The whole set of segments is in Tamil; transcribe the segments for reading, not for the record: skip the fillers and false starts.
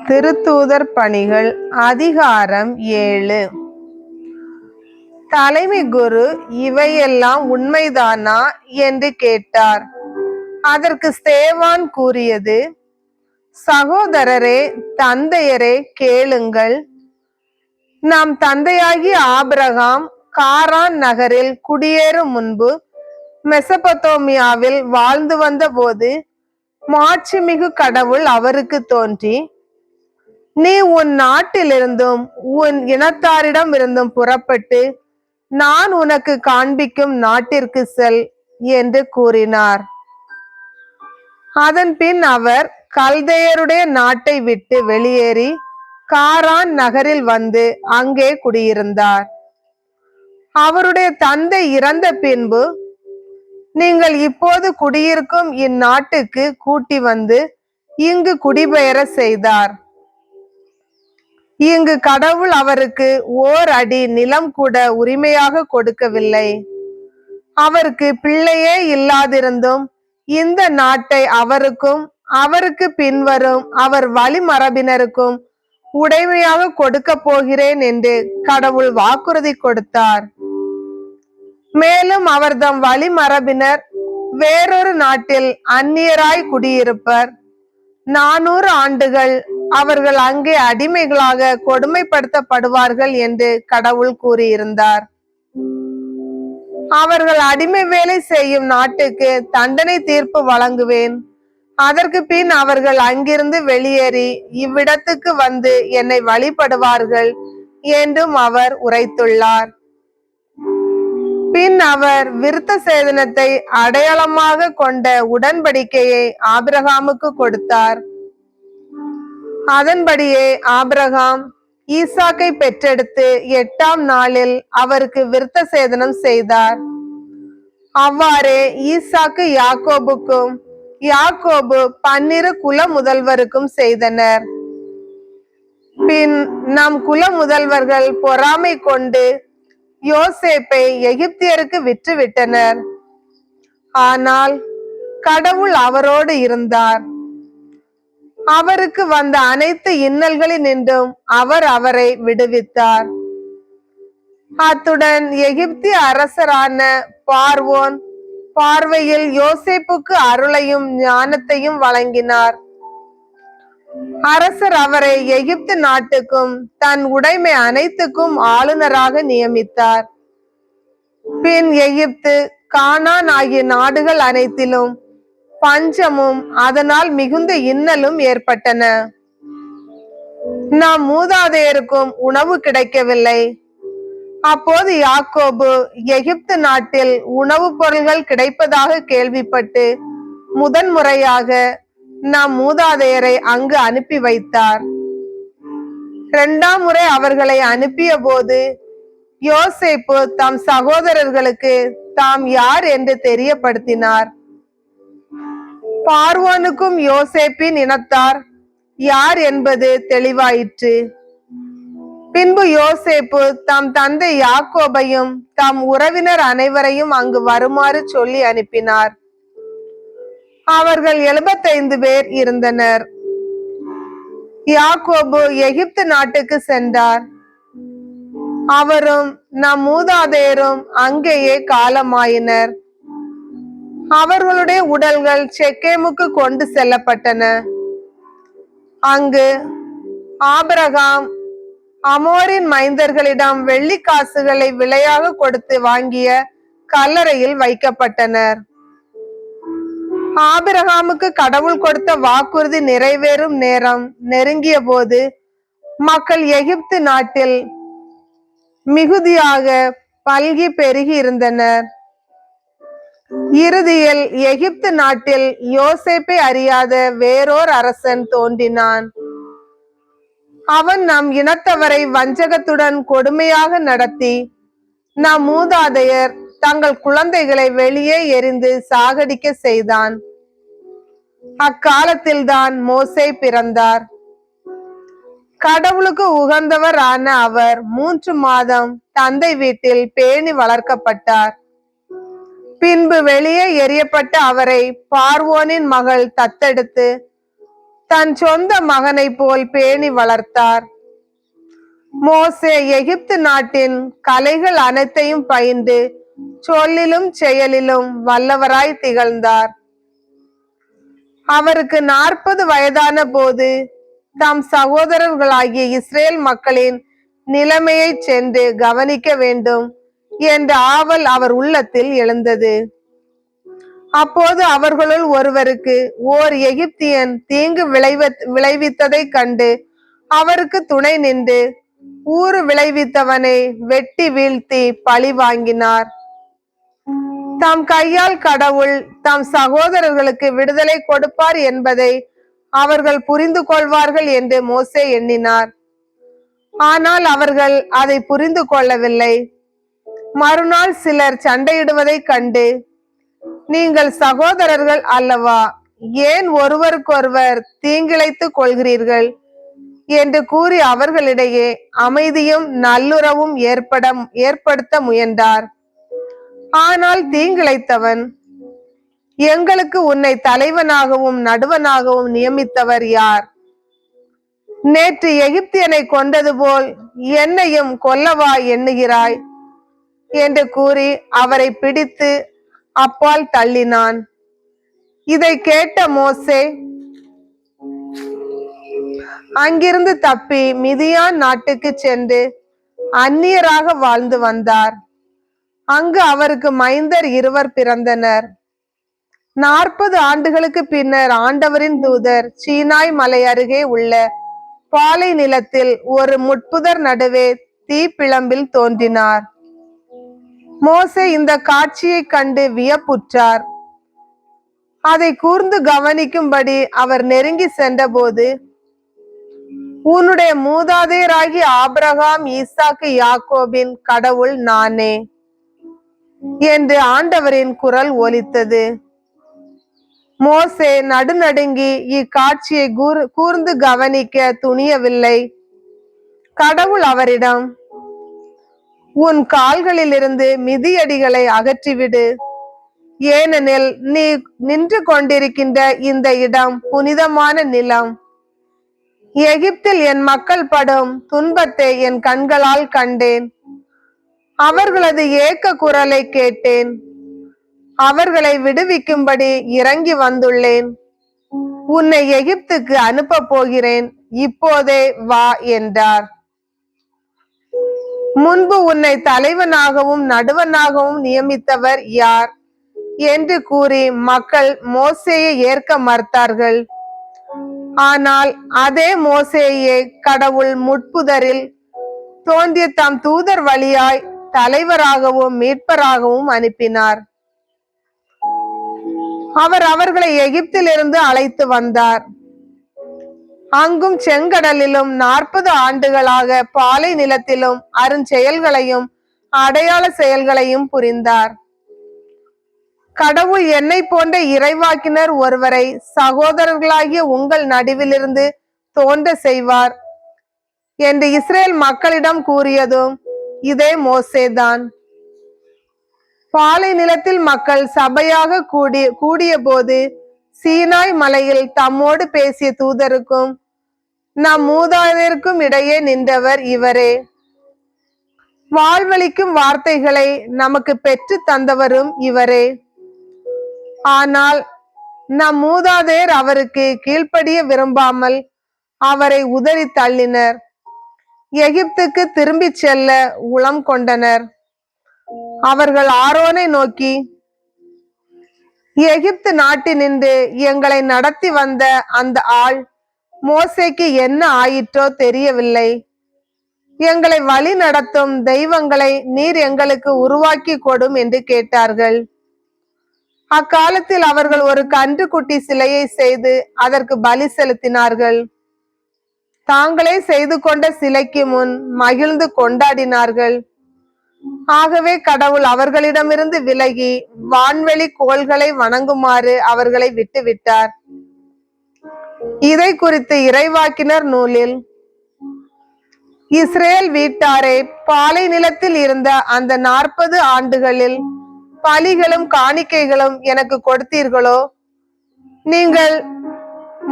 திருத்தூதர் பணிகள் அதிகாரம் 7. தலைமை குரு இவையெல்லாம் உண்மைதானா என்று கேட்டார். அதற்கு ஸ்தேவான் கூறியது, சகோதரரே, தந்தையரே, கேளுங்கள். நம் தந்தையாகிய ஆபிரகாம் காரான் நகரில் குடியேறும் முன்பு மெசபத்தோமியாவில் வாழ்ந்து வந்த போது மாட்சிமிகு கடவுள் அவருக்கு தோன்றி, நீ உன் நாட்டிலிருந்தும் உன் இனத்தாரிடம் இருந்தும் புறப்பட்டு நான் உனக்கு காண்பிக்கும் நாட்டிற்கு செல் என்று கூறினார். அதன் பின் அவர் கல்தேயருடைய நாட்டை விட்டு வெளியேறி காரான் நகரில் வந்து அங்கே குடியிருந்தார். அவருடைய தந்தை இறந்த பின்பு, நீங்கள் இப்போது குடியிருக்கும் இந்நாட்டுக்கு கூட்டி வந்து இங்கு குடிபெயர செய்தார். இங்கு கடவுள் அவருக்கு ஓர் அடி நிலம் கூட உரிமையாக கொடுக்கவில்லை. அவருக்கு பிள்ளையே இல்லாதிருந்தும் இந்த நாட்டை அவருக்கும் அவருக்கு பின்வரும் அவர் வழிமரபினருக்கும் உடைமையாக கொடுக்க போகிறேன் என்று கடவுள் வாக்குறுதி கொடுத்தார். மேலும் அவர் தம் வழிமரபினர் வேறொரு நாட்டில் அந்நியராய் குடியிருப்பர். 400 ஆண்டுகள் அவர்கள் அங்கே அடிமைகளாக கொடுமைப்படுத்தப்படுவார்கள் என்று கடவுள் கூறியிருந்தார். அவர்கள் அடிமை வேலை செய்யும் நாட்டுக்கு தண்டனை தீர்ப்பு வழங்குவேன். அதற்கு பின் அவர்கள் அங்கிருந்து வெளியேறி இவ்விடத்துக்கு வந்து என்னை வழிபடுவார்கள் என்றும் அவர் உரைத்துள்ளார். பின் அவர் விருத்த சேதனத்தை அடையாளமாக கொண்ட உடன்படிக்கையை ஆபிரகாமுக்கு கொடுத்தார். அதன்படியே ஆபிரகாம் ஈசாக்கை பெற்றெடுத்து 8ஆம் நாளில் அவருக்கு விருத்த சேதனம் செய்தார். அவ்வாறே ஈசாக்கு யாக்கோபுக்கும், யாக்கோபு 12 குல முதல்வருக்கும் செய்தனர். பின் நம் குல முதல்வர்கள் பொறாமை கொண்டு யோசேப்பை எகிப்தியருக்கு விற்றுவிட்டனர். ஆனால் கடவுள் அவரோடு இருந்தார். அவருக்கு வந்த அனைத்து இன்னல்களினின்றும் அவர் அவரை விடுவித்தார். அத்துடன் எகிப்திய அரசரான பார்வோன் பார்வையில் யோசேப்புக்கு அருளையும் ஞானத்தையும் வழங்கினார். அரசர் அவரை எகிப்து நாட்டுக்கும் தன் உடைமை அனைத்துக்கும் ஆளுநராக நியமித்தார். பின் எகிப்து, கானான் ஆகிய நாடுகள் அனைத்திலும் பஞ்சமும் அதனால் மிகுந்த இன்னலும் ஏற்பட்டன. நம் மூதாதையருக்கும் உணவு கிடைக்கவில்லை. அப்போது யாக்கோபு எகிப்து நாட்டில் உணவுப் பொருள்கள் கிடைப்பதாக கேள்விப்பட்டு முதன்முறையாக நம் மூதாதையரை அங்கு அனுப்பி வைத்தார். 2ஆம் முறை அவர்களை அனுப்பிய போது யோசேப்பு தம் சகோதரர்களுக்கு தாம் யார் என்று தெரியப்படுத்தினார். பார்வோனுக்கும் யோசேப்பின் இனத்தார் யார் என்பது தெளிவாயிற்று. பின்பு யோசேப்பு தம் தந்தை யாக்கோபையும் தம் உறவினர் அனைவரையும் அங்கு வருமாறு சொல்லி அனுப்பினார். அவர்கள் 75 பேர் இருந்தனர். யாக்கோபு எகிப்து நாட்டுக்கு சென்றார். அவரும் நம் மூதாதையரும் அங்கேயே காலமாயினர். அவர்களுடைய உடல்கள் செக்கேமுக்கு கொண்டு செல்லப்பட்டன. அங்கு ஆபிரகாம் அமோரின் மைந்தர்களிடம் வெள்ளி காசுகளை விலையாக கொடுத்து வாங்கிய கல்லறையில் வைக்கப்பட்டனர். ஆபிரகாமுக்கு கடவுள் கொடுத்த வாக்குறுதி நிறைவேறும் நேரம் நெருங்கிய போது மக்கள் எகிப்து நாட்டில் மிகுதியாக பல்கி பெருகி இருந்தனர். இறுதியில் எகிப்து நாட்டில் யோசேப்பை அறியாத வேறோர் அரசன் தோன்றினான். அவன் நம் இனத்தவரை வஞ்சகத்துடன் கொடுமையாக நடத்தி நம் மூதாதையர் தங்கள் குழந்தைகளை வெளியே எறிந்து சாகடிக்க செய்தான். அக்காலத்தில்தான் மோசே பிறந்தார். கடவுளுக்கு உகந்தவர் ஆன அவர் 3 மாதம் தந்தை வீட்டில் பேணி வளர்க்கப்பட்டார். பின்பு வெளியே எறியப்பட்ட அவரை பார்வோனின் மகள் தத்தெடுத்து தன் சொந்த மகனை போல் பேணி வளர்த்தார். மோசே எகிப்து நாட்டின் கலைகள் அனைத்தையும் பயின்று சொல்லிலும் செயலிலும் வல்லவராய் திகழ்ந்தார். அவருக்கு 40 வயதான போது தம் சகோதரர்களாகிய இஸ்ரேல் மக்களின் நிலைமையை சென்று கவனிக்க வேண்டும் என்ற ஆவல் அவர் உள்ளத்தில் எழுந்தது. அப்போது அவர்களுள் ஒருவருக்கு ஓர் எகிப்தியன் தீங்கு விளைவித்ததை கண்டு அவருக்கு துணை நின்று ஊறு விளைவித்தவனை வெட்டி வீழ்த்தி பழி வாங்கினார். தம் கையால் கடவுள் தம் சகோதரர்களுக்கு விடுதலை கொடுப்பார் என்பதை அவர்கள் புரிந்து கொள்வார்கள் என்று மோசே எண்ணினார். ஆனால் அவர்கள் அதை புரிந்து கொள்ளவில்லை. மறுநாள் சிலர் சண்டையிடுவதை கண்டு, நீங்கள் சகோதரர்கள் அல்லவா, ஏன் ஒருவருக்கொருவர் தீங்கிழைத்துக் கொள்கிறீர்கள் என்று கூறி அவர்களிடையே அமைதியும் நல்லுறவும் ஏற்படுத்த முயன்றார். ஆனால் தீங்கிழைத்தவன், எங்களுக்கு உன்னை தலைவனாகவும் நடுவனாகவும் நியமித்தவர் யார்? நேற்று எகிப்தியனை கொண்டது போல் என்னையும் கொல்லவா எண்ணுகிறாய் என்று கூறி அவரை பிடித்து அப்பால் தள்ளினான். இதை கேட்ட மோசே அங்கிருந்து தப்பி மிதியான் நாட்டுக்கு சென்று அந்நியராக வாழ்ந்து வந்தார். அங்கு அவருக்கு மைந்தர் 2 பிறந்தனர். 40 ஆண்டுகளுக்கு பின்னர் ஆண்டவரின் தூதர் சீனாய் மலை அருகே உள்ள பாலை நிலத்தில் ஒரு முட்புதர் நடுவே தீப்பிழம்பில் தோன்றினார். மோசே இந்த காட்சியை கண்டு வியப்புற்றார். அதை கூர்ந்து கவனிக்கும்படி அவர் நெருங்கி சென்றபோது, உன்னுடைய மூதாதையராகி ஆபிரகாம், ஈசாக்கு, யாக்கோபின் கடவுள் நானே என்று ஆண்டவரின் குரல் ஒலித்தது. மோசே நடுநடுங்கி இக்காட்சியை கூர்ந்து கவனிக்க துணியவில்லை. கடவுள் அவரிடம், உன் கால்களிலிருந்து மிதியடிகளை அகற்றிவிடு, ஏனெனில் நீ நின்று கொண்டிருக்கின்ற இந்த இடம் புனிதமான நிலம். எகிப்தில் என் மக்கள் படும் துன்பத்தை என் கண்களால் கண்டேன். அவர்களது ஏக்க குரலை கேட்டேன். அவர்களை விடுவிக்கும்படி இறங்கி வந்துள்ளேன். உன்னை எகிப்துக்கு அனுப்ப போகிறேன், இப்போதே வா என்றார். முன்பு உன்னை தலைவனாகவும் நடுவனாகவும் நியமித்தவர் யார் என்று கூறி மக்கள் மோசேயை ஏற்க மறுத்தார்கள். ஆனால் அதே மோசேயை கடவுள் முட்புதரில் தோன்றிய தம் தூதர் வழியாய் தலைவராகவும் மீட்பராகவும் அனுப்பினார். அவர் அவர்களை எகிப்திலிருந்து அழைத்து வந்தார். அங்கும் செங்கடலிலும் 40 ஆண்டுகளாக பாலை நிலத்திலும் அருஞ்செயல்களையும் அடையாள செயல்களையும் புரிந்தார். கடவுள் என்னை போன்ற இறைவாக்கினர் ஒருவரை சகோதரர்களாகிய உங்கள் நடுவிலிருந்து தோன்ற செய்வார் என்று இஸ்ரேல் மக்களிடம் கூறியதும் இதே மோசேதான். பாலை நிலத்தில் மக்கள் சபையாக கூடிய போது சீனாய் மலையில் தம்மோடு பேசிய தூதருக்கும் நம் மூதாதையருக்கும் இடையே நின்றவர் இவரே. வாழ்வளிக்கும் வார்த்தைகளை நமக்கு பெற்று தந்தவரும் இவரே. ஆனால் நம் மூதாதையர் அவருக்கு கீழ்ப்படிய விரும்பாமல் அவரை உதறி தள்ளினர். எகிப்துக்கு திரும்பி செல்ல உளம் கொண்டனர். அவர்கள் ஆரோனை நோக்கி, எகிப்து நாட்டினின்று எங்களை நடத்தி வந்த அந்த ஆள் மோசேக்கு என்ன ஆயிற்றோ தெரியவில்லை. எங்களை வழி நடத்தும் தெய்வங்களை நீர் எங்களுக்கு உருவாக்கி கொடும் என்று கேட்டார்கள். அக்காலத்தில் அவர்கள் ஒரு கன்றுக்குட்டி சிலையை செய்து அதற்கு பலி செலுத்தினார்கள். தாங்களே செய்து கொண்ட சிலைக்கு முன் மகிழ்ந்து கொண்டாடினார்கள். ஆகவே கடவுள் அவர்களிடமிருந்து விலகி வான்வெளி கோள்களை வணங்குமாறு அவர்களை விட்டுவிட்டார். இதை குறித்து இறைவாக்கினர் நூலில், இஸ்ரேல் வீட்டாரே, பாலை நிலத்தில் இருந்த அந்த 40 ஆண்டுகளில் பலிகளும் காணிக்கைகளும் எனக்கு கொடுத்தீர்களோ? நீங்கள்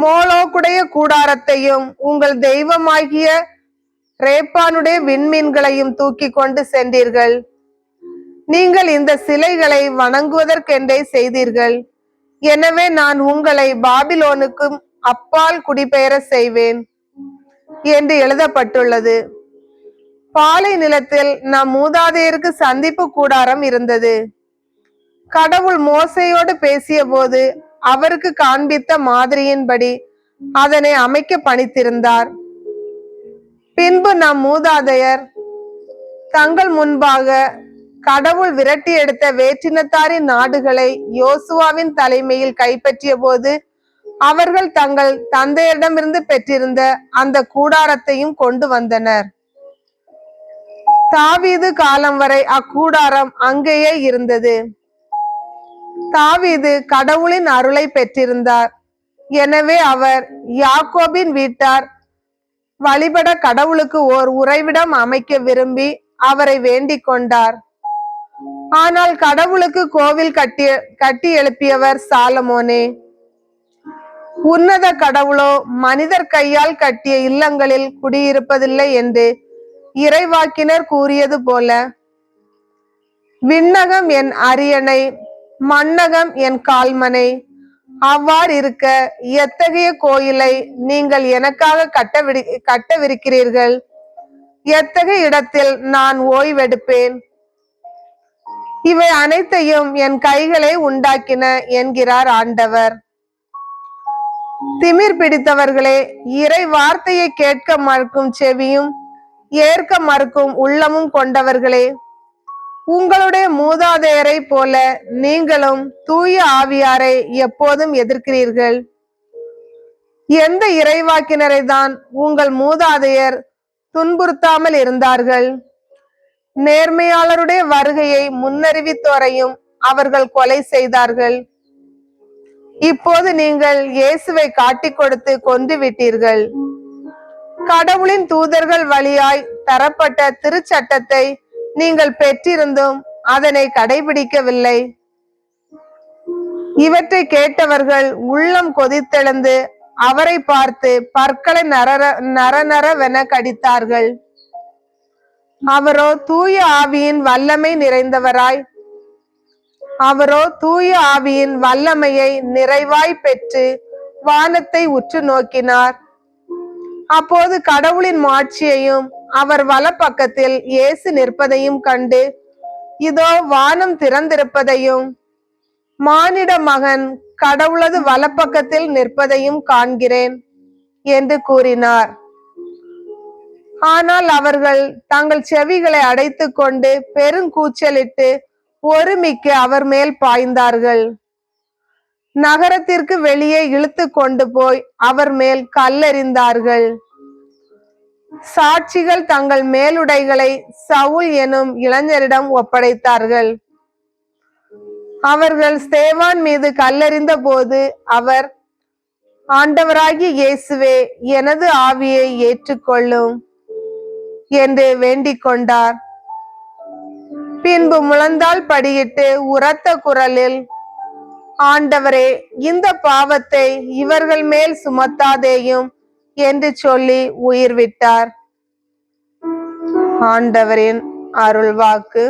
மோளோக்குடைய கூடாரத்தையும் உங்கள் தெய்வமாகிய ரேப்பானுடைய விண்மீன்களையும் தூக்கி கொண்டு சென்றீர்கள். நீங்கள் இந்த சிலைகளை வணங்குவதற்கென்றே செய்தீர்கள். எனவே நான் உங்களை பாபிலோனுக்கும் அப்பால் குடிபெயர செய்வேன் என்று எழுதப்பட்டுள்ளது. பாலை நிலத்தில் நம் மூதாதையருக்கு சந்திப்பு கூடாரம் இருந்தது. கடவுள் மோசேயோடு பேசிய போது அவருக்கு காண்பித்த மாதிரியின்படி அதனை அமைக்க பணித்திருந்தார். பின்பு நம் மூதாதையர் தங்கள் முன்பாக கடவுள் விரட்டி எடுத்த வேற்றினத்தாரின் நாடுகளை யோசுவாவின் தலைமையில் கைப்பற்றிய போது அவர்கள் தங்கள் தந்தையரிடமிருந்து பெற்றிருந்த அந்த கூடாரத்தையும் கொண்டு வந்தனர். தாவீது காலம் வரை அக்கூடாரம் அங்கேயே இருந்தது. தாவீது கடவுளின் அருளை பெற்றிருந்தார். எனவே அவர் யாக்கோபின் வீட்டார் வழிபட கடவுளுக்கு ஓர் உறைவிடம் அமைக்க விரும்பி அவரை வேண்டிக் கொண்டார். ஆனால் கடவுளுக்கு கோவில் கட்டி எழுப்பியவர் சாலமோனே. உன்னத கடவுளோ மனிதர் கையால் கட்டிய இல்லங்களில் குடியிருப்பதில்லை என்று இறைவாக்கினர் கூறியது போல, விண்ணகம் என் அரியணை, மண்ணகம் என் கால்மனை. அவ்வாறு இருக்க எத்தகைய கோயிலை நீங்கள் எனக்காக கட்டவிருக்கிறீர்கள்? எத்தகைய இடத்தில் நான் ஓய்வெடுப்பேன்? இவை அனைத்தையும் என் கைகளே உண்டாக்கின என்கிறார் ஆண்டவர். திமிர் பிடித்தவர்களே, இறை வார்த்தையை கேட்க மறுக்கும் செவியும் ஏற்க மறுக்கும் உள்ளமும் கொண்டவர்களே, உங்களுடைய மூதாதையரை போல நீங்களும் தூய ஆவியாரை எப்போதும் எதிர்க்கிறீர்கள். எந்த இறைவாக்கினரை தான் உங்கள் மூதாதையர் துன்புறுத்தாமல் இருந்தார்கள்? நேர்மையாளருடைய வருகையை முன்னறிவித்தோரையும் அவர்கள் கொலை செய்தார்கள். இப்போது நீங்கள் இயேசுவை காட்டிக் கொடுத்து கொன்று விட்டீர்கள். கடவுளின் தூதர்கள் வழியாய் தரப்பட்ட திருச்சட்டத்தை நீங்கள் பெற்றிருந்தும் அதனை கடைபிடிக்கவில்லை. இவற்றை கேட்டவர்கள் உள்ளம் கொதித்தெழுந்து அவரை பார்த்து பற்களை நரநரவென கடித்தார்கள். அவரோ தூய ஆவியின் வல்லமை நிறைந்தவராய் தூய ஆவியின் வல்லமையை நிறைவாய் பெற்று வானத்தை உற்று நோக்கினார். அப்போது கடவுளின் மாட்சியையும் அவர் வலப்பக்கத்தில் இயேசு நிற்பதையும் கண்டு, இதோ வானம் திறந்திருப்பதையும் மானிட மகன் கடவுளது வலப்பக்கத்தில் நிற்பதையும் காண்கிறேன் என்று கூறினார். ஆனால் அவர்கள் தங்கள் செவிகளை அடைத்து கொண்டு பெருங்கூச்சலிட்டு ஒருமிக்க அவர் மேல் பாய்ந்தார்கள். நகரத்திற்கு வெளியே இழுத்து கொண்டு போய் அவர் மேல் கல்லெறிந்தார்கள். சாட்சிகள் தங்கள் மேலுடைகளை சவுல் எனும் இளைஞரிடம் ஒப்படைத்தார்கள். அவர்கள் ஸ்தேவான் மீது கல்லெறிந்த போது அவர், ஆண்டவராகிய இயேசுவே, எனது ஆவியை ஏற்றுக்கொள்ளும் என்று வேண்டிக் கொண்டார். பின்பு முழந்தாள் படியிட்டு உரத்த குரலில், ஆண்டவரே, இந்த பாவத்தை இவர்கள் மேல் சுமத்தாதேயும் என்று சொல்லி உயிர் விட்டார். ஆண்டவரின் அருள்வாக்கு.